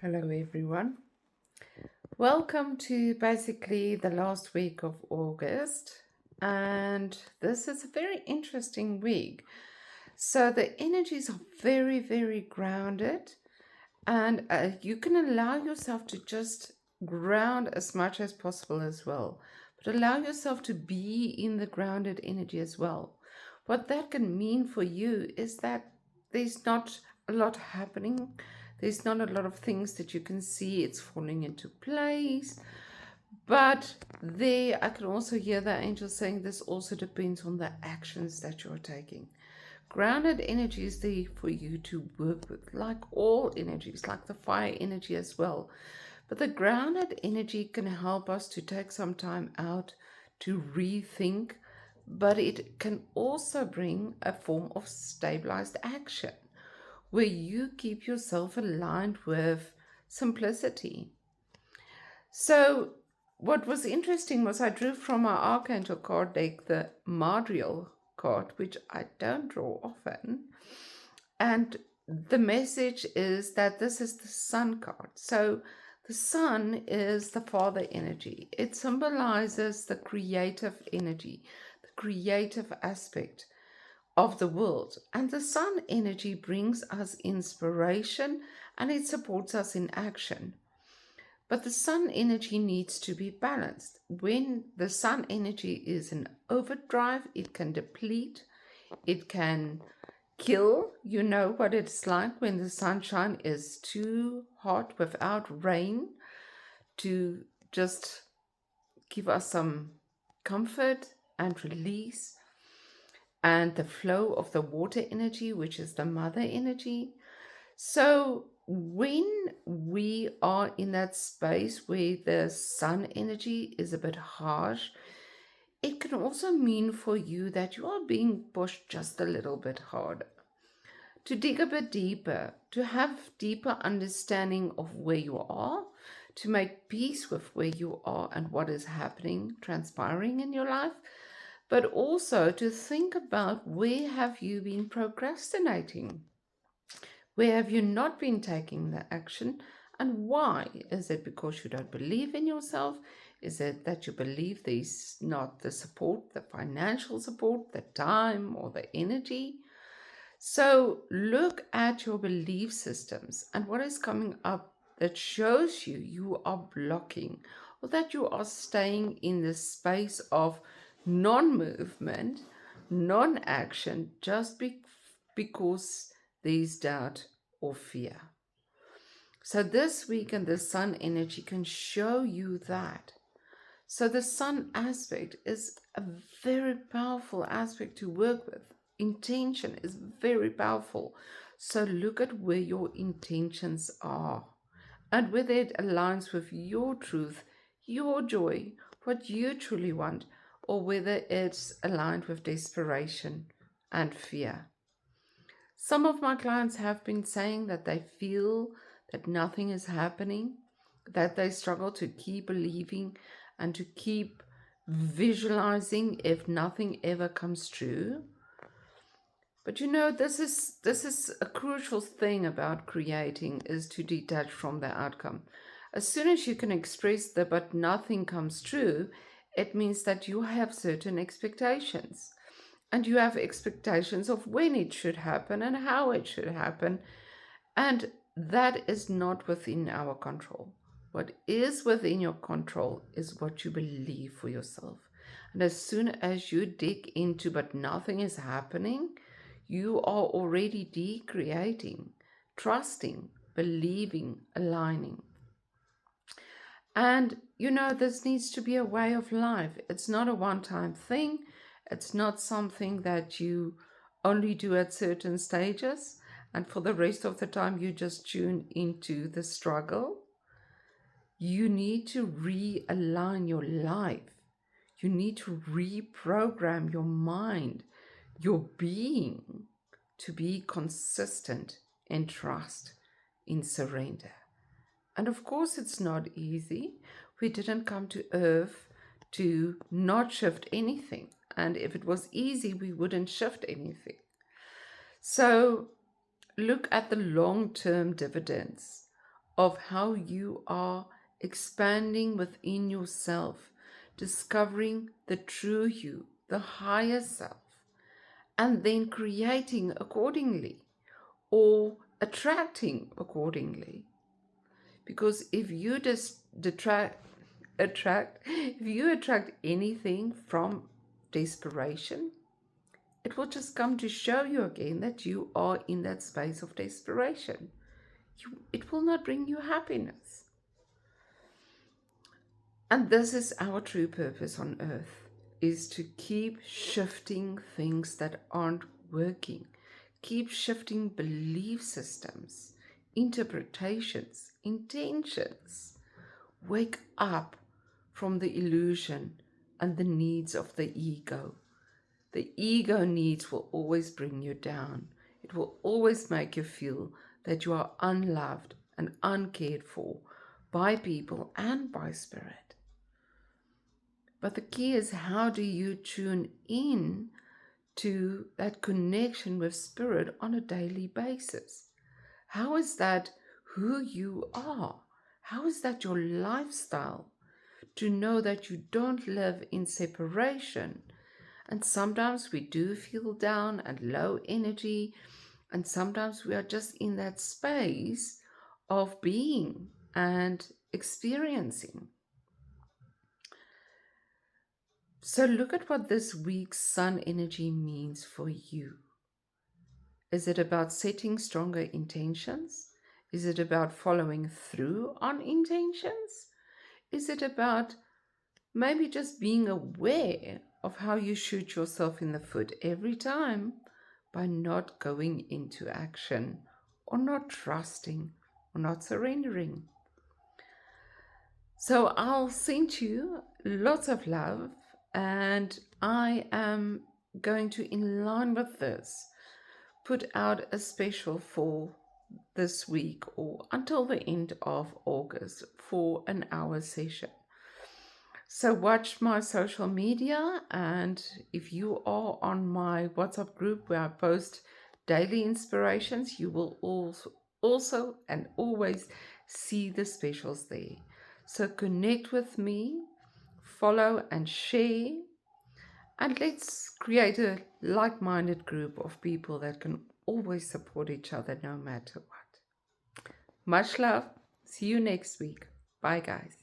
Hello, everyone. Welcome to basically the last week of August. And this is a very interesting week. So the energies are very, very grounded, and you can allow yourself to just ground as much as possible as well. But allow yourself to be in the grounded energy as well. What that can mean for you is that there's not a lot happening. There's not a lot of things that you can see. It's falling into place. But there, I can also hear the angels saying this also depends on the actions that you're taking. Grounded energy is there for you to work with, like all energies, like the fire energy as well. But the grounded energy can help us to take some time out to rethink, but it can also bring a form of stabilized action where you keep yourself aligned with simplicity. So, what was interesting was I drew from my Archangel card deck the Madrigal card, which I don't draw often. And the message is that this is the Sun card. So, the Sun is the Father energy, it symbolizes the creative energy, the creative aspect of the world. And the Sun energy brings us inspiration and it supports us in action. But the Sun energy needs to be balanced. When the Sun energy is in overdrive, it can deplete, it can kill. You know what it's like when the sunshine is too hot without rain to just give us some comfort and release, and the flow of the water energy, which is the mother energy. So, when we are in that space where the sun energy is a bit harsh, it can also mean for you that you are being pushed just a little bit harder, to dig a bit deeper, to have deeper understanding of where you are, to make peace with where you are and what is happening, transpiring in your life, but also to think about where have you been procrastinating? Where have you not been taking the action? And why? Is it because you don't believe in yourself? Is it that you believe there's not the support, the financial support, the time, or the energy? So look at your belief systems and what is coming up that shows you are blocking, or that you are staying in the space of non-movement, non-action, just because there's doubt or fear. So this week and the sun energy can show you that. So the sun aspect is a very powerful aspect to work with. Intention is very powerful. So look at where your intentions are and whether it aligns with your truth, your joy, what you truly want, or whether it's aligned with desperation and fear. Some of my clients have been saying that they feel that nothing is happening, that they struggle to keep believing and to keep visualizing if nothing ever comes true. But this is a crucial thing about creating, is to detach from the outcome. As soon as you can express the but nothing comes true, it means that you have certain expectations. And you have expectations of when it should happen and how it should happen. And that is not within our control. What is within your control is what you believe for yourself. And as soon as you dig into but nothing is happening, you are already decreating, trusting, believing, aligning. And this needs to be a way of life. It's not a one-time thing. It's not something that you only do at certain stages, and for the rest of the time you just tune into the struggle. You need to realign your life. You need to reprogram your mind, your being, to be consistent in trust, in surrender. And of course, it's not easy. We didn't come to earth to not shift anything. And if it was easy, we wouldn't shift anything. So look at the long-term dividends of how you are expanding within yourself, discovering the true you, the higher self, and then creating accordingly or attracting accordingly. Because if you just if you attract anything from desperation, it will just come to show you again that you are in that space of desperation. It will not bring you happiness. And this is our true purpose on earth, is to keep shifting things that aren't working, keep shifting belief systems, interpretations, intentions. Wake up from the illusion and the needs of the ego. The ego needs will always bring you down. It will always make you feel that you are unloved and uncared for by people and by spirit. But the key is, how do you tune in to that connection with spirit on a daily basis? How is that who you are? How is that your lifestyle? To know that you don't live in separation. And sometimes we do feel down and low energy, and sometimes we are just in that space of being and experiencing. So look at what this week's sun energy means for you. Is it about setting stronger intentions? Is it about following through on intentions? Is it about maybe just being aware of how you shoot yourself in the foot every time by not going into action or not trusting or not surrendering? So I'll send you lots of love, and I am going to, in line with this, put out a special for this week or until the end of August for an hour session. So watch my social media, and if you are on my WhatsApp group where I post daily inspirations, you will also and always see the specials there. So connect with me, follow and share, and let's create a like-minded group of people that can always support each other no matter what. Much love. See you next week. Bye, guys.